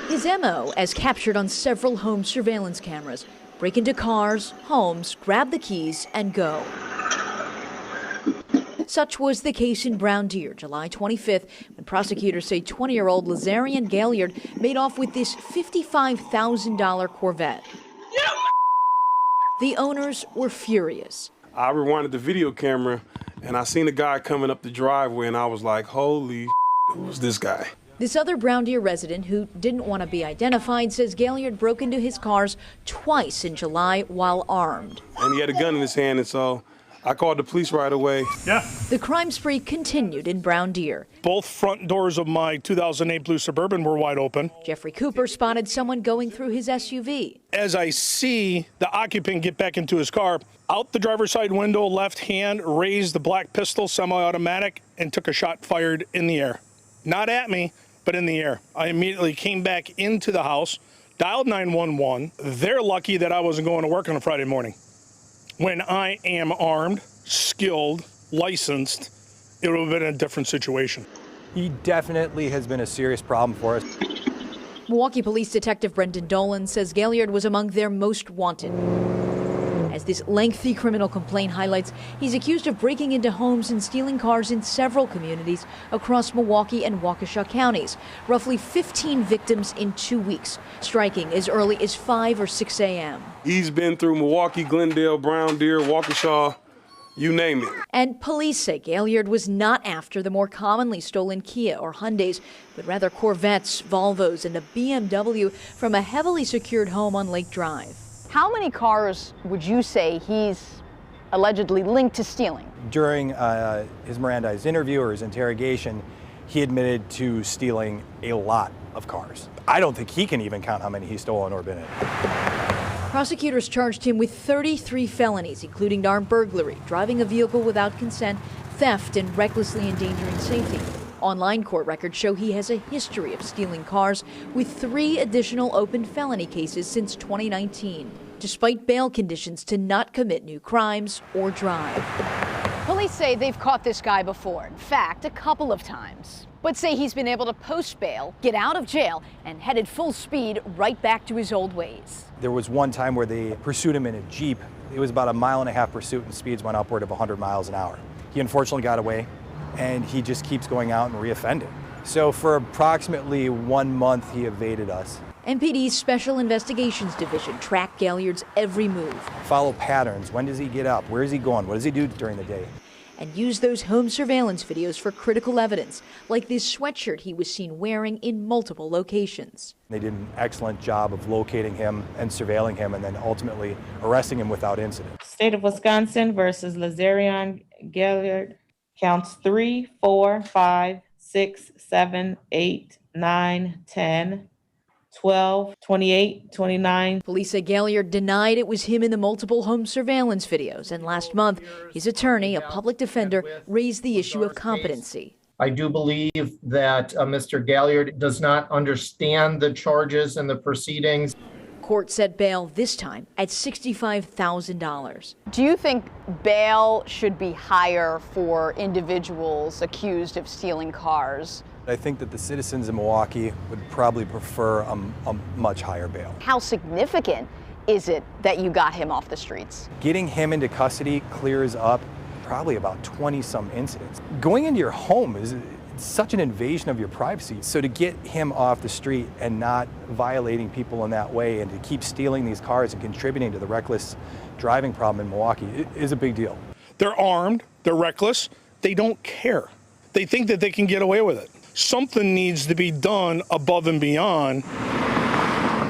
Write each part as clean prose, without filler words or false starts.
His MO, as captured on several home surveillance cameras, break into cars, homes, grab the keys, and go. Such was the case in Brown Deer, July 25th, when prosecutors say 20-year-old Lazarian Gaillard made off with this $55,000 Corvette. The owners were furious. I rewinded the video camera, and I seen a guy coming up the driveway, and I was like, holy who's this guy? This other Brown Deer resident, who didn't want to be identified, says Gaillard broke into his cars twice in July while armed. And he had a gun in his hand, and so I called the police right away. Yeah. The crime spree continued in Brown Deer. Both front doors of my 2008 blue Suburban were wide open. Jeffrey Cooper spotted someone going through his SUV. As I see the occupant get back into his car, out the driver's side window, left hand, raised the black pistol, semi-automatic, and took a shot fired in the air. Not at me, but in the air. I immediately came back into the house, dialed 911. They're lucky that I wasn't going to work on a Friday morning. When I am armed, skilled, licensed, it would have been a different situation. He definitely has been a serious problem for us. Milwaukee Police Detective Brendan Dolan says Gaillard was among their most wanted. As this lengthy criminal complaint highlights, he's accused of breaking into homes and stealing cars in several communities across Milwaukee and Waukesha counties. Roughly 15 victims in 2 weeks, striking as early as 5 or 6 a.m. He's been through Milwaukee, Glendale, Brown Deer, Waukesha, you name it. And police say Gaillard was not after the more commonly stolen Kia or Hyundais, but rather Corvettes, Volvos, and a BMW from a heavily secured home on Lake Drive. How many cars would you say he's allegedly linked to stealing? During his Mirandized interview or his interrogation, he admitted to stealing a lot of cars. I don't think he can even count how many he's stolen or been in. Prosecutors charged him with 33 felonies, including armed burglary, driving a vehicle without consent, theft, and recklessly endangering safety. Online court records show he has a history of stealing cars, with 3 additional open felony cases since 2019, despite bail conditions to not commit new crimes or drive. Police say they've caught this guy before, in fact, a couple of times, but say he's been able to post bail, get out of jail, and headed full speed right back to his old ways. There was one time where they pursued him in a Jeep. It was about a 1.5 mile pursuit, and speeds went upward of 100 miles an hour. He unfortunately got away, and he just keeps going out and reoffending. So for approximately 1 month, he evaded us. MPD's Special Investigations Division tracked Gaillard's every move. Follow patterns. When does he get up? Where is he going? What does he do during the day? And use those home surveillance videos for critical evidence, like this sweatshirt he was seen wearing in multiple locations. They did an excellent job of locating him and surveilling him and then ultimately arresting him without incident. State of Wisconsin versus Lazarian Gaillard, counts 3, 4, 5, 6, 7, 8, 9, 10, 12, 28, 29. Police say Gaillard denied it was him in the multiple home surveillance videos, and last month, his attorney, a public defender, raised the issue of competency. I do believe that Mr. Gaillard does not understand the charges and the proceedings. Court set bail this time at $65,000. Do you think bail should be higher for individuals accused of stealing cars? I think that the citizens in Milwaukee would probably prefer a much higher bail. How significant is it that you got him off the streets? Getting him into custody clears up probably about 20-some incidents. Going into your home is such an invasion of your privacy. So to get him off the street and not violating people in that way and to keep stealing these cars and contributing to the reckless driving problem in Milwaukee is a big deal. They're armed, they're reckless, they don't care. They think that they can get away with it. Something needs to be done above and beyond.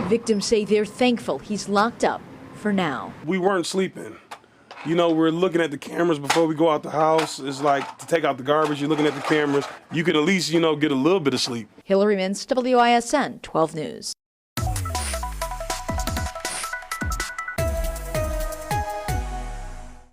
Victims say they're thankful he's locked up for now. We weren't sleeping. You know, we're looking at the cameras before we go out the house. It's like to take out the garbage, you're looking at the cameras. You could at least, get a little bit of sleep. Hillary Mintz, WISN 12 News.